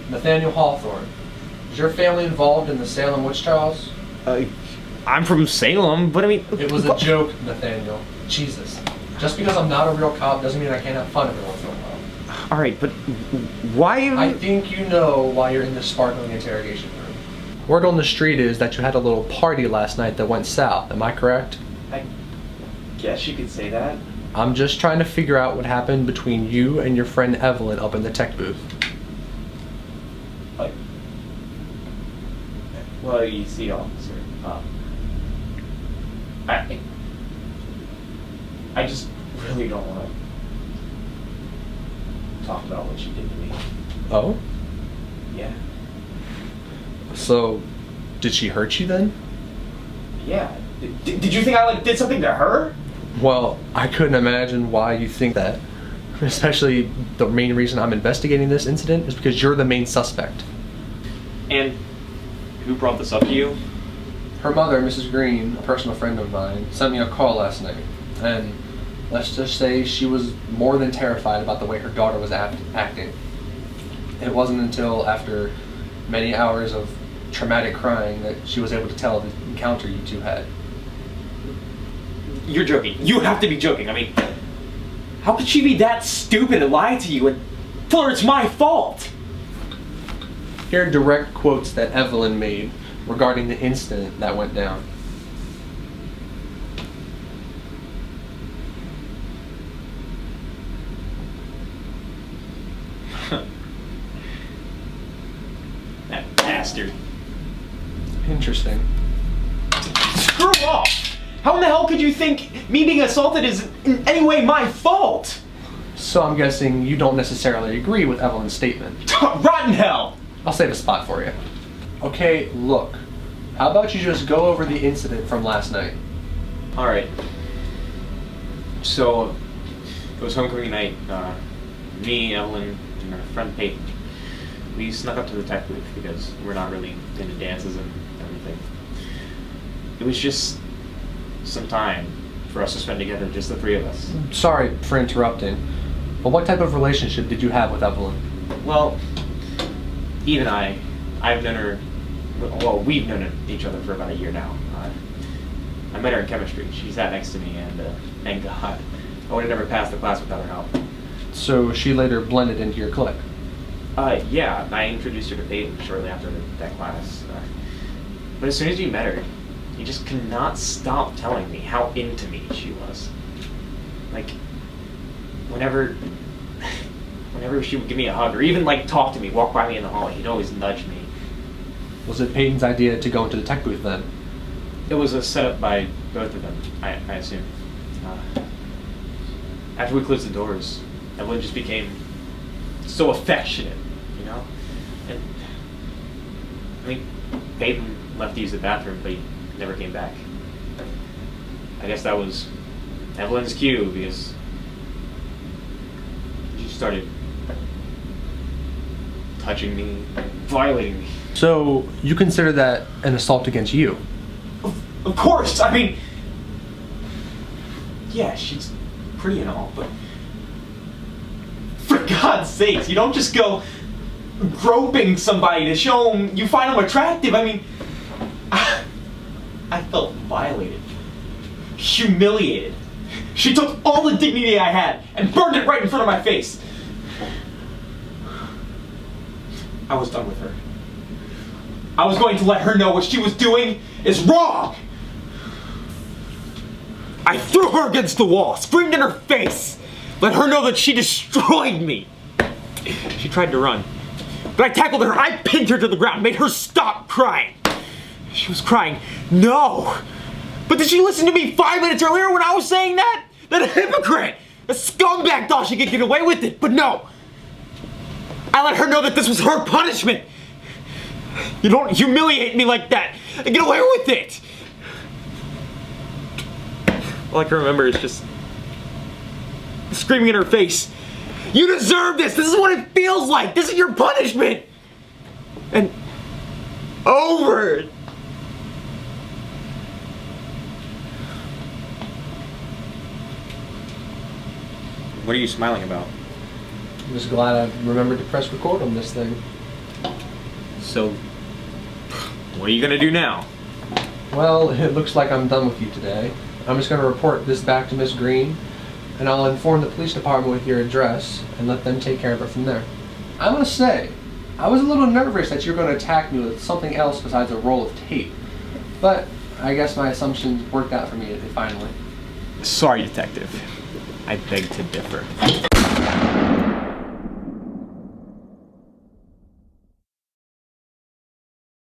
Nathaniel Hawthorne, is your family involved in the Salem witch trials? I'm from Salem, but I mean... It was a joke, Nathaniel. Jesus. Just because I'm not a real cop doesn't mean I can't have fun every once in a while. Alright, but why... I think you know why you're in this sparkling interrogation room. Word on the street is that you had a little party last night that went south. Am I correct? I guess you could say that. I'm just trying to figure out what happened between you and your friend Evelyn up in the tech booth. Well, you see, officer, I just really don't want to talk about what you did to me. Oh? Yeah. So, did she hurt you then? Yeah. Did you think I did something to her? Well, I couldn't imagine why you think that. Especially the main reason I'm investigating this incident is because you're the main suspect. And who brought this up to you? Her mother, Mrs. Green, a personal friend of mine, sent me a call last night. And let's just say she was more than terrified about the way her daughter was acting. It wasn't until after many hours of traumatic crying that she was able to tell the encounter you two had. You're joking. You have to be joking. I mean, how could she be that stupid and lie to you and tell her it's my fault? Here are direct quotes that Evelyn made regarding the incident that went down. That bastard. Interesting. Screw off! How in the hell could you think me being assaulted is in any way my fault? So I'm guessing you don't necessarily agree with Evelyn's statement. Rotten hell! I'll save a spot for you. Okay, look. How about you just go over the incident from last night? Alright. So, it was homecoming night. Me, Evelyn, and our friend Peyton. We snuck up to the tech booth because we're not really into dances and everything. It was just some time for us to spend together, just the three of us. Sorry for interrupting, but what type of relationship did you have with Evelyn? Well, Eve and I've known her, well, we've known each other for about a year now. I met her in chemistry. She sat next to me, and thank God, I would have never passed the class without her help. So she later blended into your clique? Yeah, I introduced her to Peyton shortly after that class. But as soon as you met her, you just could not stop telling me how into me she was. Like, whenever she would give me a hug, or even like talk to me, walk by me in the hall, he'd always nudge me. Was it Peyton's idea to go into the tech booth then? It was a setup by both of them, I assume. After we closed the doors, Evelyn just became so affectionate, you know? And I think Peyton left to use the bathroom, but he never came back. I guess that was Evelyn's cue, because she started touching me, violating me. So you consider that an assault against you? Of course! I mean, yeah, she's pretty and all, but for God's sakes, you don't just go groping somebody to show them you find them attractive. I mean, I felt violated, humiliated. She took all the dignity I had and burned it right in front of my face. I was done with her. I was going to let her know what she was doing is wrong. I threw her against the wall, screamed in her face, let her know that she destroyed me. She tried to run, but I tackled her, I pinned her to the ground, made her stop crying. She was crying, no. But did she listen to me 5 minutes earlier when I was saying that? That a hypocrite, a scumbag thought she could get away with it, but no. I let her know that this was her punishment. You don't humiliate me like that and get away with it. All I can remember is just screaming in her face, you deserve this! This is what it feels like! This is your punishment! And over. What are you smiling about? I'm just glad I remembered to press record on this thing. So, what are you gonna do now? Well, it looks like I'm done with you today. I'm just going to report this back to Miss Green, and I'll inform the police department with your address and let them take care of it from there. I must say, I was a little nervous that you were going to attack me with something else besides a roll of tape, but I guess my assumptions worked out for me finally. Sorry, Detective. I beg to differ.